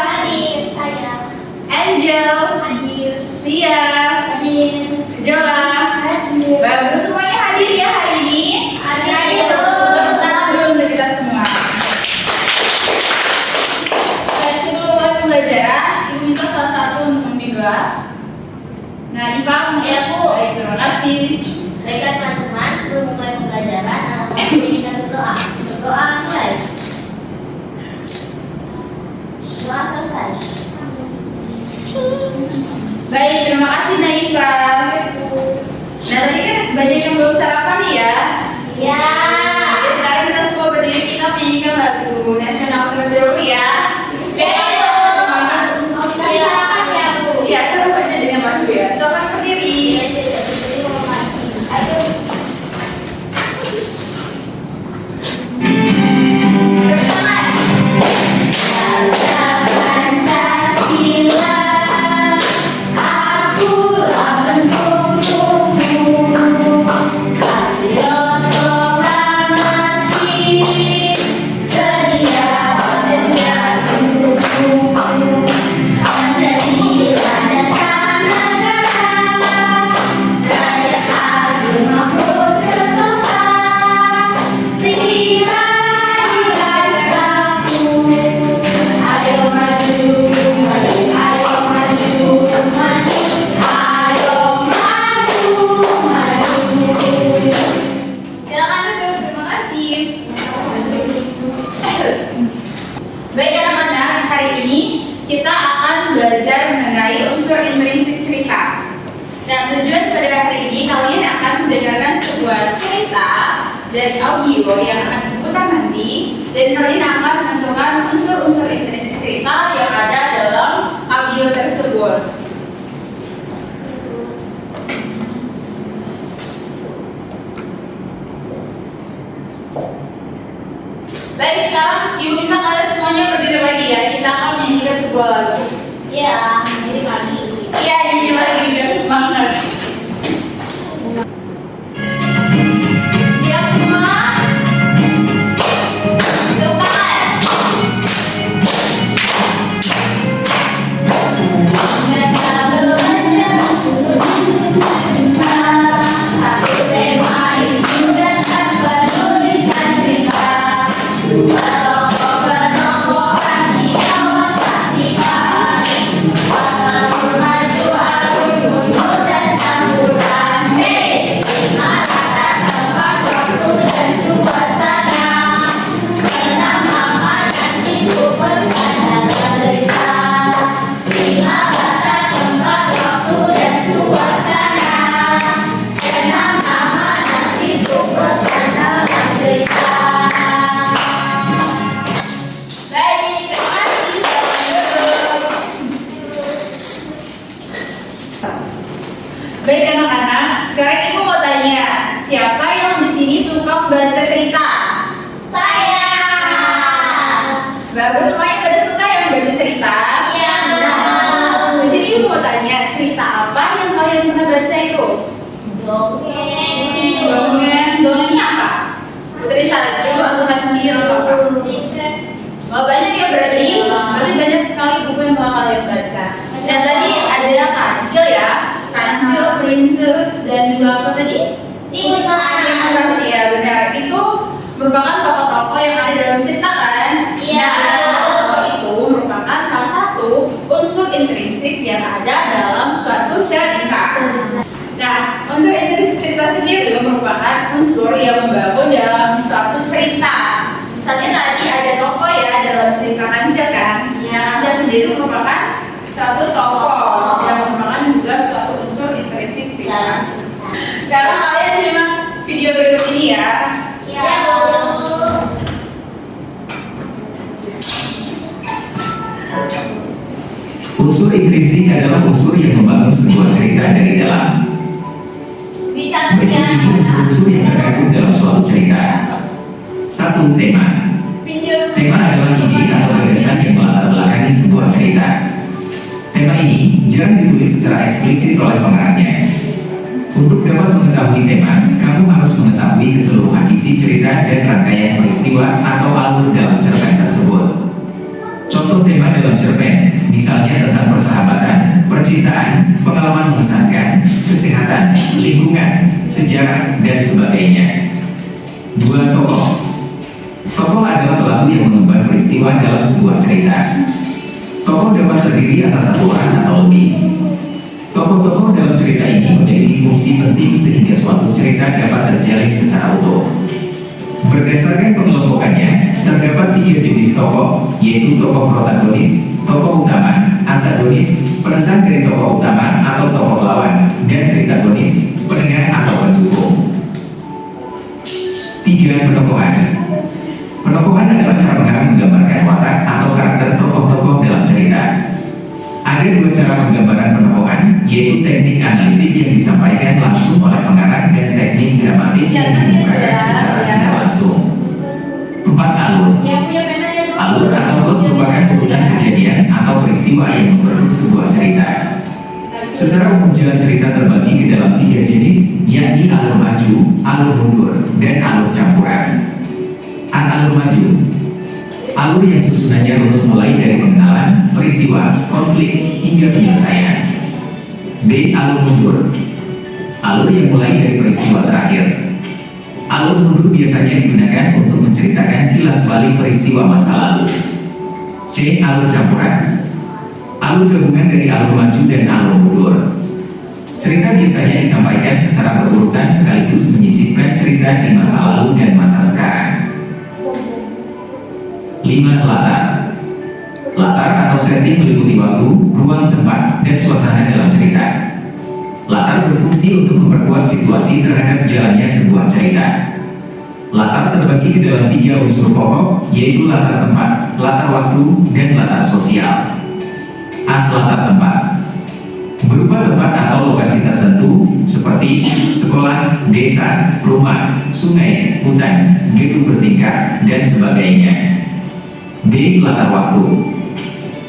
Hadir. Saya. Angel. Hadir. Lia. Hadir. Jola. Hadir. Bagus, semuanya hadir ya hari ini. Hadir. Tepuk tangan dulu untuk kita semua. Baik, sebelum mulai pembelajaran, Ibu minta salah satu untuk memimpin doa. Nah, Iva, Ya, Bu. Baik, terima kasih. Baiklah teman-teman, sebelum mulai pembelajaran, anak-anak ingin kita berdoa. Berdoa mulai. Doa selesai. Baik, terima kasih Naifa. Nah, tadi kan banyak yang belum sarapan nih ya. Ya. Oke, sekarang kita semua berdiri, kita menyanyikan lagu nasional terlebih dahulu ya. Oke, semangat. Kita sarapan ya, Bu. Iya, sarapannya dengan lagu ya. Silakan berdiri. Silakan duduk, terima kasih. Baik anak-anak, hari ini kita akan belajar mengenai unsur intrinsik cerita. Nah, tujuan pada hari ini kalian akan mendengarkan sebuah cerita dari audio yang akan diputar nanti, dan kalian akan menentukan unsur-unsur intrinsik cerita yang ada dalam audio tersebut. Baik, sekarang Ibu minta kalian semuanya berdiri lagi ya. Kita akan menyanyikan sebuah lagu. Ya, jadi lagi. Iya, nyanyi lagi biar semangat. Siap semua? Tepuk tangan. Aku tema itu dan tanpa tulisan cerita. Baik, terima kasih. Baik anak-anak, sekarang Ibu mau tanya, siapa yang di sini suka membaca cerita? Saya. Bagus, semuanya pada suka yang membaca cerita? Iya. Di sini Ibu mau tanya, cerita apa yang kalian pernah baca itu? Dongeng. Dongengnya apa? Putri Salju atau Kancil atau apa? Oh, banyak ya berarti banyak sekali buku yang telah kalian baca. Dan tadi ada Kancil ya, Kancil, Princess, dan juga apa tadi? Animasi ya, benar. Itu merupakan tokoh-tokoh yang ada dalam cerita kan? Iya. Nah, tokoh itu merupakan salah satu unsur intrinsik yang ada dalam suatu cerita. Nah, unsur intrinsik cerita sendiri juga merupakan unsur yang membangun dalam suatu cerita. Misalnya tadi ada tokoh ya dalam cerita Kancil kan? Iya. Kancil sendiri merupakan suatu tokoh yang merupakan juga suatu unsur intrinsik cerita. Sekarang kalian simak video berikut ini ya. Iya, Bu. Unsur intrinsik adalah unsur yang membangun sebuah cerita dari dalam. Dicatat Berikut ya. ini unsur-unsur yang terkandung dalam suatu cerita. 1. Tema. Pinjam. Tema adalah ide atau gagasan yang melatar belakangi sebuah cerita. Tema ini jarang ditulis secara eksplisit oleh pengarangnya. Untuk dapat mengetahui tema, kamu harus mengetahui keseluruhan isi cerita dan rangkaian peristiwa atau alur dalam cerpen tersebut. Contoh Contoh tema dalam cerpen, misalnya tentang persahabatan, percintaan, pengalaman mengesankan, kesehatan, lingkungan, sejarah, dan sebagainya. 2. Tokoh. Tokoh adalah pelaku yang mengemban peristiwa dalam sebuah cerita. Tokoh dapat terdiri atas satu orang atau lebih. Tokoh-tokoh dalam cerita ini memiliki fungsi penting sehingga suatu cerita dapat terjalin secara utuh. Berdasarkan pengelompokannya, terdapat 3 jenis tokoh, yaitu tokoh protagonis, tokoh utama, antagonis, penentang dari tokoh utama atau tokoh lawan, dan tritagonis, penengah atau pendukung. 3. Penokohan. Penokohan adalah cara pengarang menggambarkan watak atau karakter tokoh-tokoh dalam cerita. Ada 2 cara penggambaran penokohan, yaitu teknik analitik yang disampaikan langsung oleh pengarang dan teknik dramatik yang digunakan secara tidak langsung. 4. Alur. Alur atau plot merupakan urutan kejadian atau peristiwa yang membentuk sebuah cerita. Secara umum jalan cerita terbagi ke dalam 3 jenis, yakni alur maju, alur mundur, dan alur campuran. Alur maju. Alur yang susunannya runut mulai dari pengenalan, peristiwa, konflik, hingga penyelesaian. B. Alur mundur. Alur yang mulai dari peristiwa terakhir. Alur mundur biasanya digunakan untuk menceritakan kilas balik peristiwa masa lalu. C. Alur campuran. Alur gabungan dari alur maju dan alur mundur. Cerita biasanya disampaikan secara berurutan sekaligus menyisipkan cerita di masa lalu dan masa sekarang. 5. Latar. Latar atau setting meliputi waktu, ruang, tempat, dan suasana dalam cerita. Latar berfungsi untuk memperkuat situasi terhadap jalannya sebuah cerita. Latar terbagi ke dalam 3 unsur pokok, yaitu latar tempat, latar waktu, dan latar sosial. A. Latar tempat. Berupa tempat atau lokasi tertentu, seperti sekolah, desa, rumah, sungai, hutan, gedung bertingkat, dan sebagainya. B. Latar waktu.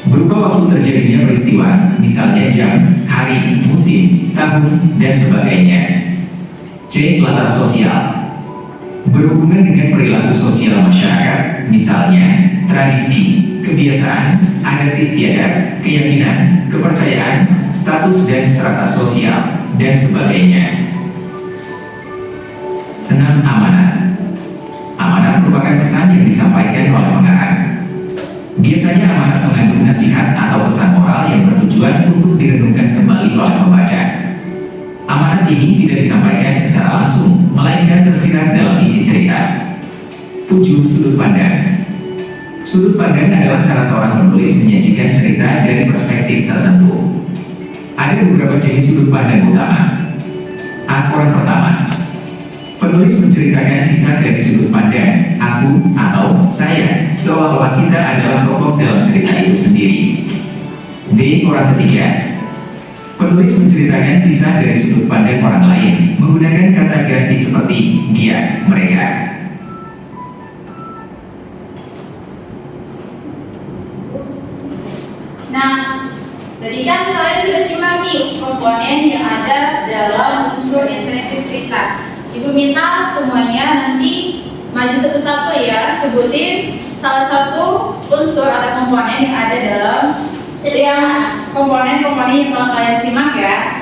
Berupa waktu terjadinya peristiwa, misalnya jam, hari, musim, tahun, dan sebagainya. C. Latar sosial. Berhubungan dengan perilaku sosial masyarakat, misalnya tradisi, kebiasaan, adat istiadat, keyakinan, kepercayaan, status dan strata sosial, dan sebagainya. 6. Amanat. Amanat merupakan pesan yang disampaikan oleh pengarang. Biasanya amanat mengandung nasihat atau pesan moral yang bertujuan untuk direnungkan kembali oleh pembaca. Amanat ini tidak disampaikan secara langsung, melainkan tersirat dalam isi cerita. 7. Sudut pandang. Sudut pandang adalah cara seorang penulis menyajikan cerita dari perspektif tertentu. Ada beberapa jenis sudut pandang utama. A. Orang pertama. Penulis menceritakan kisah dari sudut pandang aku atau saya, seolah-olah kita adalah tokoh dalam cerita itu sendiri. B. Orang ketiga. Penulis menceritakan kisah dari sudut pandang orang lain, menggunakan kata ganti seperti dia, mereka. Nah, tadi kan kalian sudah simak nih komponen yang ada dalam unsur intrinsik cerita. Ibu minta semuanya nanti maju satu-satu ya, sebutin salah satu unsur atau komponen yang ada dalam komponen-komponen yang telah kalian simak ya.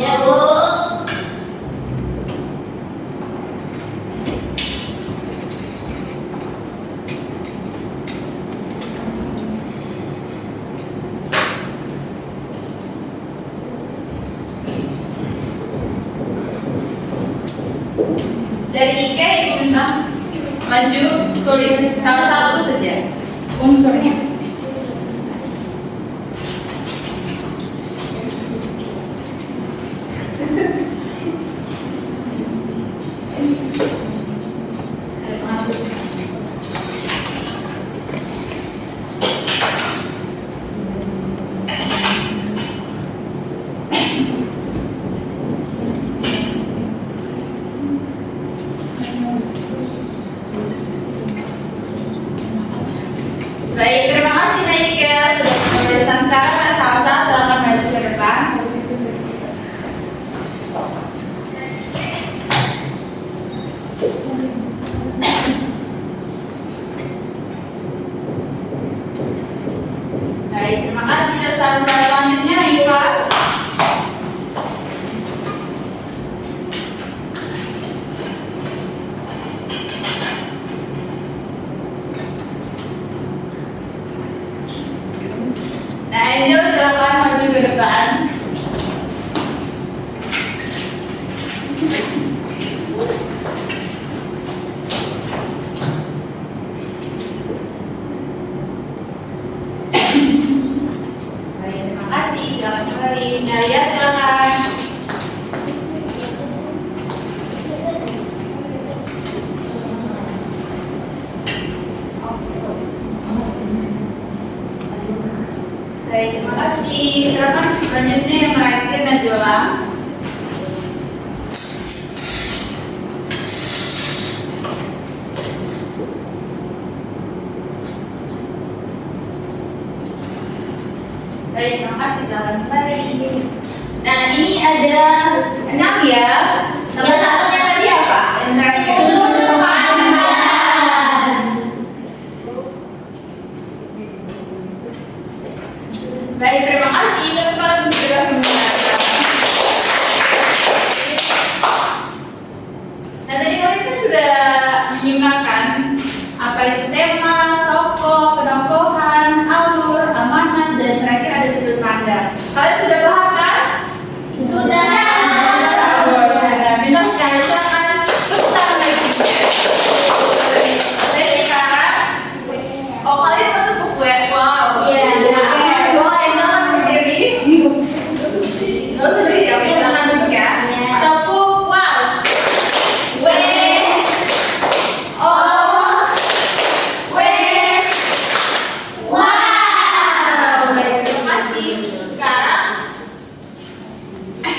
Ya, Bu. Dari Ike, ibu minta maju tulis salah satu saja unsurnya. Baik, terima maju ke depan. Baik, terima kasih. Silakan kembali. Nadia, silakan. Baik, terima kasih. Silakan selanjutnya yang terakhir Najwa. Baik, terima kasih. Silakan kembali. Nah, ini ada 6 ya. Nomor satunya tadi apa? Yang terakhir. Sudut pandang. Baik, terima kasih. Tapi kalau sudah semua. Nah, tadi kalian kan sudah menyimpulkan apa itu tema, tokoh, penokohan, alur, amanat, dan terakhir ada sudut pandang. Kalian sudah paham kan? Sudah. Minta sekali silakan tepuk tangan lagi. Baik, sekarang kalian mau tepuk kue? Wow. Iya. Oke, boleh selamat berdiri. Nggak usah berdiri, oke, silakan duduk ya. Iya. Tepuk, wow. W, O, W, wow. Baik, terima kasih. Sekarang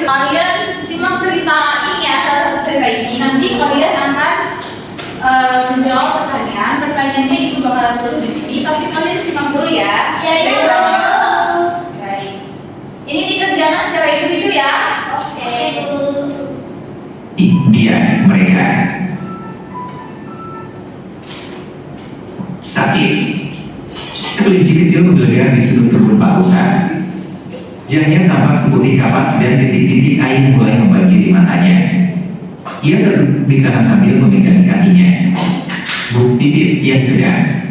kalian simak cerita ini ya, salah satu cerita ini. Nanti kalian akan menjawab pertanyaan. Pertanyaannya itu bakalan tulis di sini, tapi kalian simak dulu ya. Ya, ya. Baik. Ini dikerjakan secara individu ya. Oke. Dia, mereka. Sakit. Kelinci kecil menggelegar di sudut kebun Pak Usa. Jahnya tampak seputih kapas dan titik-titik air mulai membanjiri matanya. Ia terduduk di tanah sambil memegang kakinya. Bu Titit yang sedang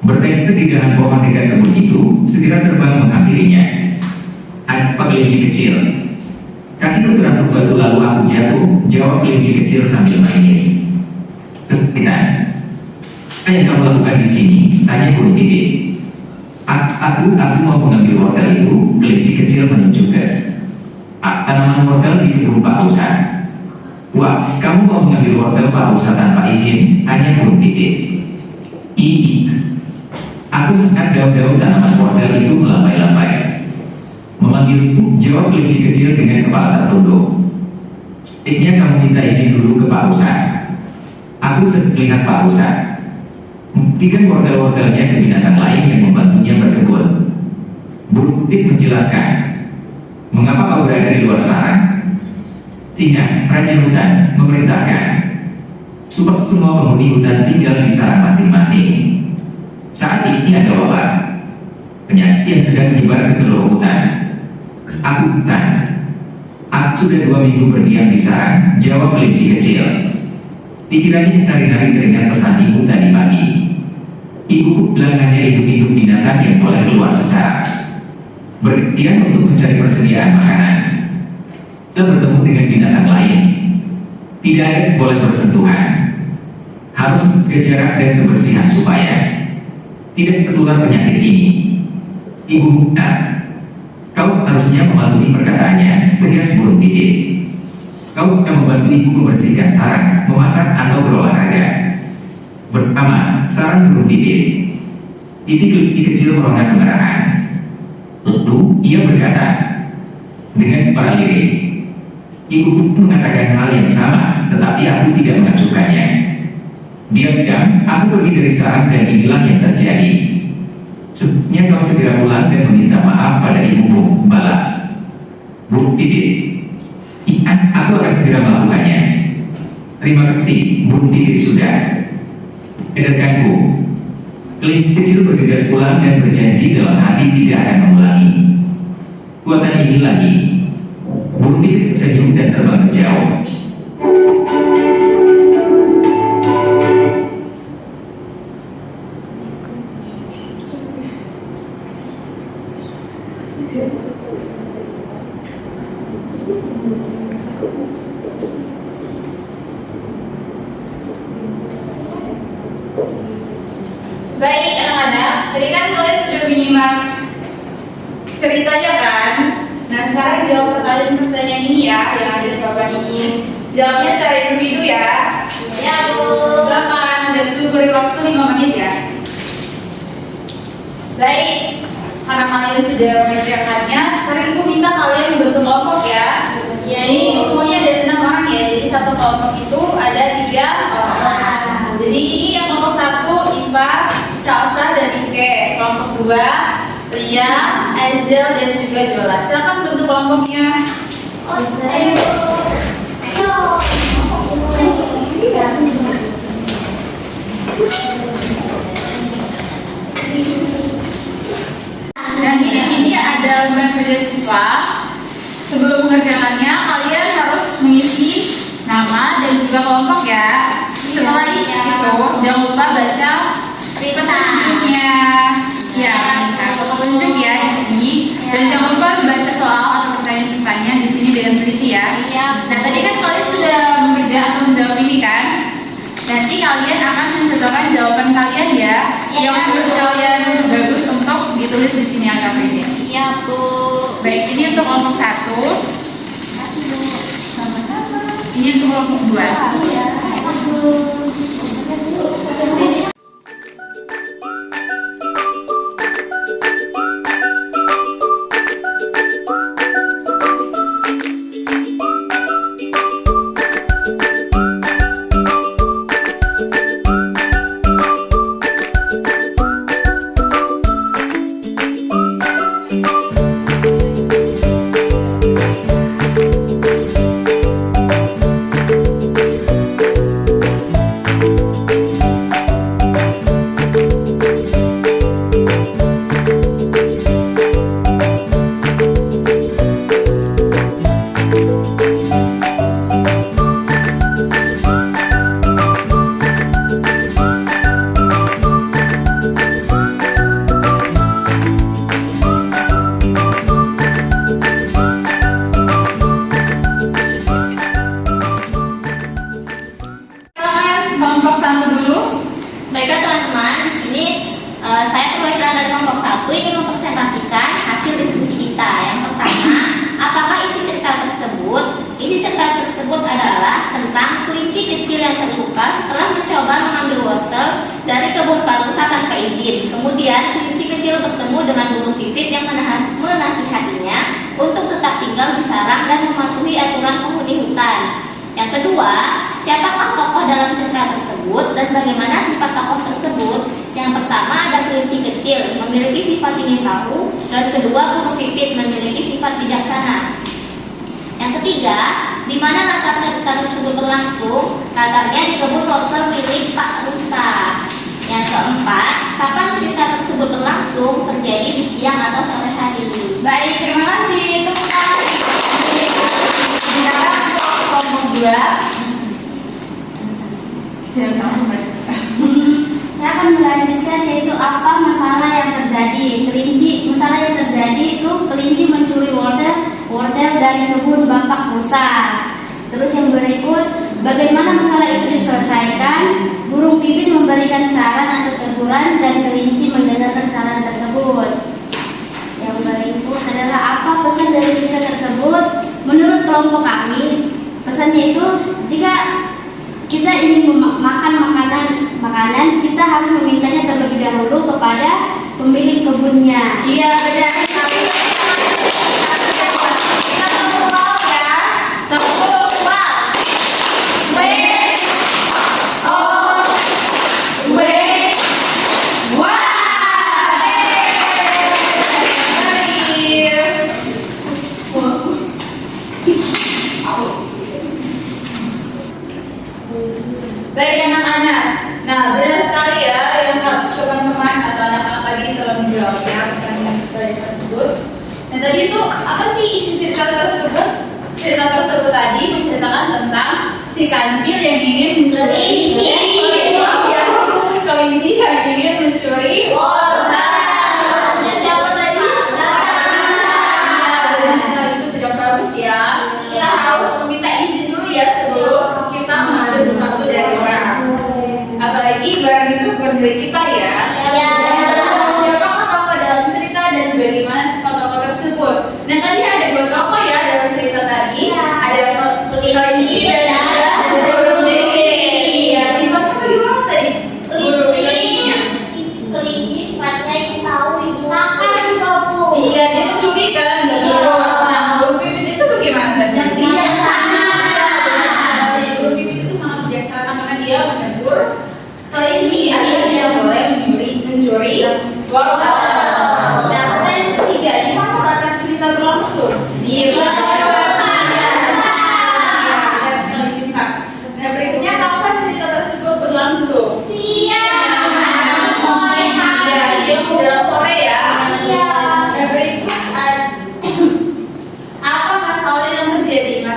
bertempe di dahan pohon dekat kebun itu segera terbang menghampirinya. Apa kelinci kecil? Kakiku terangkuk batu lalu aku jatuh, jawab kelinci kecil sambil menangis. Kesakitan. Apa yang kamu lakukan di sini? Tanya Bu Titit. Aku mau mengambil wortel itu, kelinci kecil menunjuk ke tanaman wortel di kebun Pak Usa. Wah, kamu mau mengambil wortel Pak Usa tanpa izin? Tanya Bu Titit. Iya. Aku melihat daun-daun tanaman wortel itu melambai-lambai. Memanggilku, jawab kelinci kecil dengan kepala tertunduk. Sebaiknya kamu minta izin dulu ke Pak Usa. Aku sedang melihat Pak Usa memberikan wortel-wortelnya ke binatang lain yang membantunya berkebun. Bu Titit menjelaskan, mengapa kau berada di luar sana? Singa, Raja Hutan, memerintahkan supaya semua penghuni hutan tinggal di sarang masing-masing. Saat ini ada wabah penyakit yang sedang menyebar ke seluruh hutan. Aku sudah 2 minggu berdiam di sarang, jawab kelinci kecil. Pikirannya tari-nari teringat pesan ibu tadi pagi. Ibuku bilang hanya induk-induk binatang yang boleh keluar secara bergantian untuk mencari persediaan makanan. Kita bertemu dengan binatang lain. Tidak ada yang boleh bersentuhan. Harus menjaga jarak dan kebersihan supaya tidak tertular penyakit ini. Ibu benar. Kau harusnya mematuhi perkataannya, tegas Bu Titit. Kau akan membantu ibu membersihkan sarang, memasak atau berolahraga. Pertama, sarang Bu Titit. Titik kecil merongga kemarahan. Lalu ia berkata dengan para lirik, ibuku mengatakan hal yang sama, tetapi aku tidak mengacuhkannya. Dia bilang, aku pergi dari sarang dan inilah yang terjadi. Sebaiknya kau segera pulang dan meminta maaf pada ibumu, balas Bu Titit. Iya, aku akan segera melakukannya. Terima kasih, Bu Titit sudah edarkanku. Kelinci kecil bergegas pulang dan berjanji dalam hati tidak akan mengulangi buatan ini lagi. Bu Titit senyum dan terbang jauh. Baik anak-anak, tadi kan kalian sudah menyimak ceritanya kan? Nah sekarang jawab pertanyaan ini ya, yang ada di papan ini. Jawabnya secara individu ya. Ya Bu. Silakan, dan dulu beri waktu 5 menit ya. Baik, karena kalian sudah mengerjakannya, sekarang ibu minta kalian membentuk kelompok ya. Iya, Jadi Bu. semuanya ada 6 orang ya. Jadi satu kelompok itu ada 3 orang. Jadi ini yang kelompok 1 IPA, Salsa dan Ike. Kelompok 2 Lia, Angel dan juga Jola. Silakan bentuk kelompoknya. Oh, saya Bu. Ayo. Nanti di sini ada lembar kerja siswa. Sebelum mengerjakannya, kalian harus mengisi nama dan juga kelompok ya. Setelah isi itu, jangan lupa baca petunjuknya. Ya, petunjuk ya di sini. Dan jangan lupa baca soal atau pertanyaan-pertanyaan di sini dengan teliti ya. Nah, tadi kan kalian sudah bekerja atau menjawab ini kan? Nanti kalian akan mencocokkan jawaban kalian ya, yang menurut kalian bagus untuk ditulis di sini agak pendek. Iya Bu. Baik, ini untuk kelompok 1. Kasih Bu. Sama-sama. Ini untuk kelompok 2. Iya. Bu. Kelompok 1 dulu. Baiklah teman-teman, di sini saya perwakilan dari kelompok 1 ingin mempresentasikan hasil diskusi kita. Yang pertama, apakah isi cerita tersebut? Isi cerita tersebut adalah tentang kelinci kecil yang terluka setelah mencoba mengambil wortel dari kebun parusa tanpa izin. Kemudian kelinci kecil bertemu dengan burung pipit yang menasihatinya untuk tetap tinggal di sarang dan mematuhi aturan penghuni hutan. Yang kedua, siapakah tokoh dalam cerita tersebut dan bagaimana sifat tokoh tersebut? Yang pertama ada kelinci kecil, memiliki sifat ingin tahu, dan kedua burung pipit memiliki sifat bijaksana. Yang ketiga, di mana latar cerita tersebut berlangsung? Latarnya di kebun wortel milik Pak Rusa. Yang keempat, kapan cerita tersebut berlangsung? Terjadi di siang atau sore hari. Baik, terima kasih. Tepuk tangan. Sekarang untuk kelompok 2. Jangan langsung baca. Saya akan melanjutkan yaitu apa masalah yang terjadi. Masalah yang terjadi itu kelinci mencuri wortel dari kebun Bapak Rusa. Terus yang berikut, bagaimana masalah itu diselesaikan? Burung pipit memberikan saran atau teguran dan kelinci mendengarkan saran tersebut. Yang berikut adalah apa pesan dari cerita tersebut? Menurut kelompok kami, pesannya itu jika kita ingin makan makanan, kita harus memintanya terlebih dahulu kepada pemilik kebunnya. Iya, benar sekali. Kita tepuk wow ya. Tepuk wow. Baik anak-anak, nah benar sekali ya yang teman-teman atau anak-anak tadi telah menjawabnya pertanyaan tersebut. Nah tadi itu apa sih isi cerita tersebut? Cerita tersebut tadi menceritakan tentang si kancil yang ingin mencuri kelinci yang ingin mencuri wortel. Siapa tadi?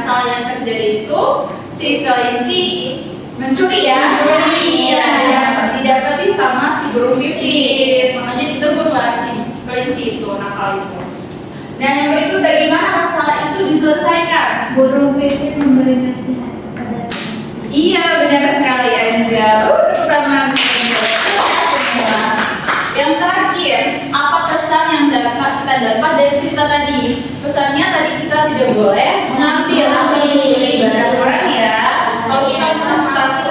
masalah yang terjadi itu si kelinci mencuri ya, didapati sama si burung pipit, makanya ditegurlah si kelinci itu nakal itu. Dan yang berikut, bagaimana masalah itu diselesaikan? Burung pipit memberi nasihat kepada Iya, benar sekali Anja. Tepuk tangan. Yang terakhir, apa pesan yang dapat kita dapat dari cerita tadi? Pesannya tadi kita tidak boleh mengambil atau mencuri barang orang ya. Kalau kita minta sesuatu,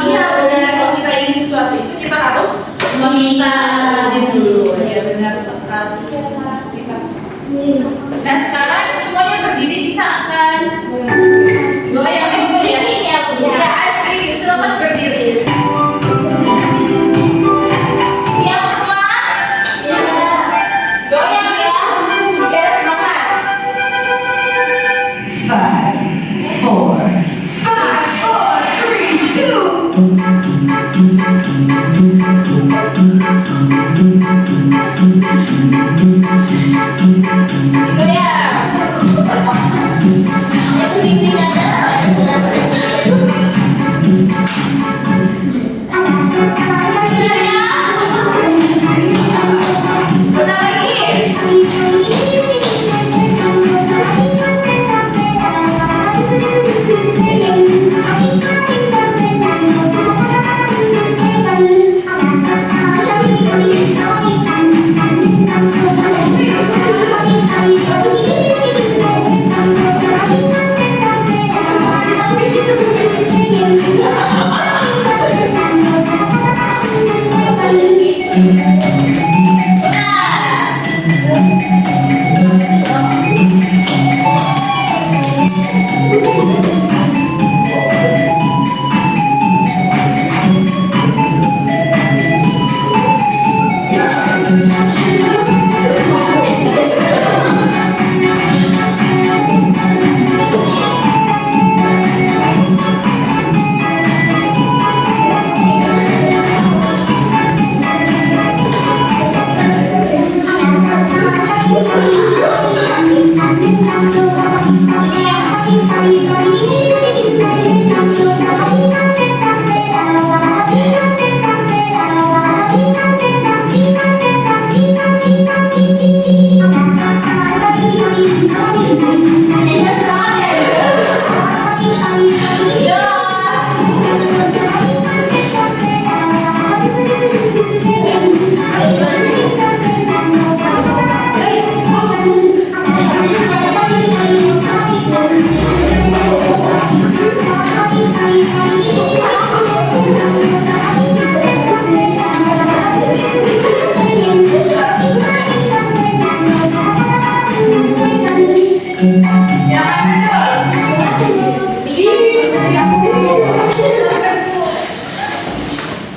iya benar. Kalau kita ingin sesuatu itu kita harus meminta izin dulu. Ya benar sekali. Nah sekarang semuanya berdiri, kita akan goyang dulu ya. Ya, berdiri, silakan berdiri. Siap semua? Ya. Goyang ya. Oke, semangat. 5, 4, 3, 2, Goyang. Yang pimpin ada. Bentar lagi.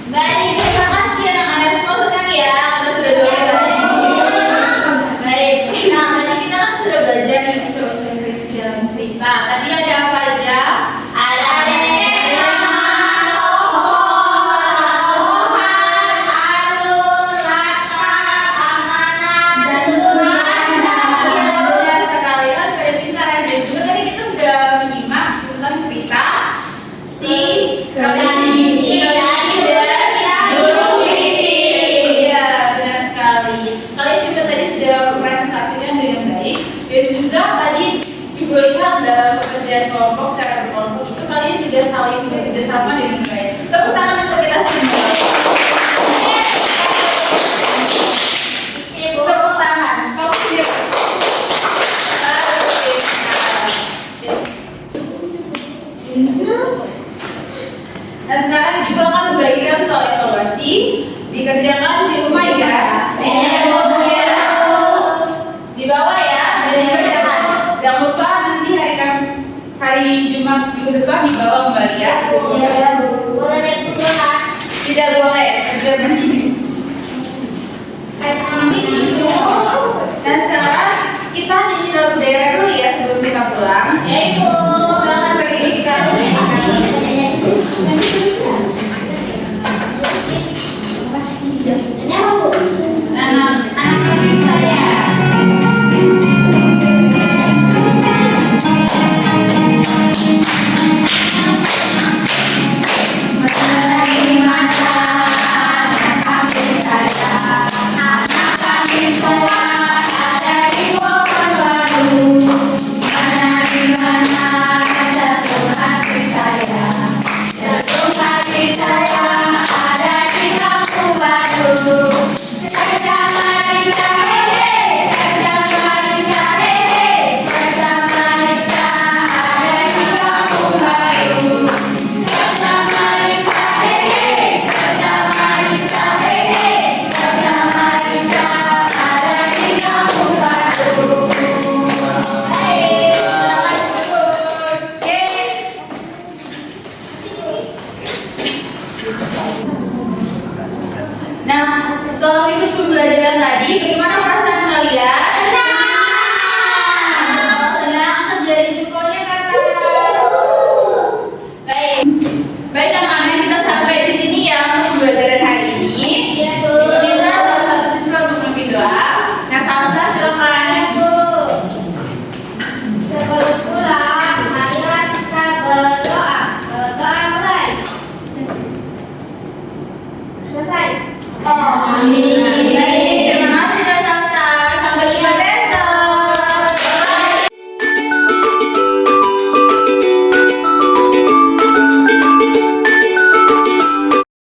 Baik, terima kasih anak-anak semua sekali ya. Kita sudah belajar. Baik, nah tadi kita kan sudah belajar nih unsur-unsur Inggris dalam cerita. Tadi ada apa aja? Ada tema, tokoh, alur, latar, amanah, dan sumber. Iya benar sekali, kan pada pintar ya. Dan juga tadi kita sudah menyimak tentang cerita si kelinci. Dan juga tadi ibu lihat dalam pekerjaan kelompok secara berkelompok itu kalian juga saling bekerjasama dengan baik. Tepuk tangan untuk kita semua. Tepuk tangan. Kamu siap? Nah sekarang juga akan membagikan soal evaluasi dikerjakan di rumah ya. Di bawah ya. Jangan lupa nanti hari Jumat minggu depan dibawa kembali ya. Boleh naik turun kan? Tidak boleh, kerja berdiri.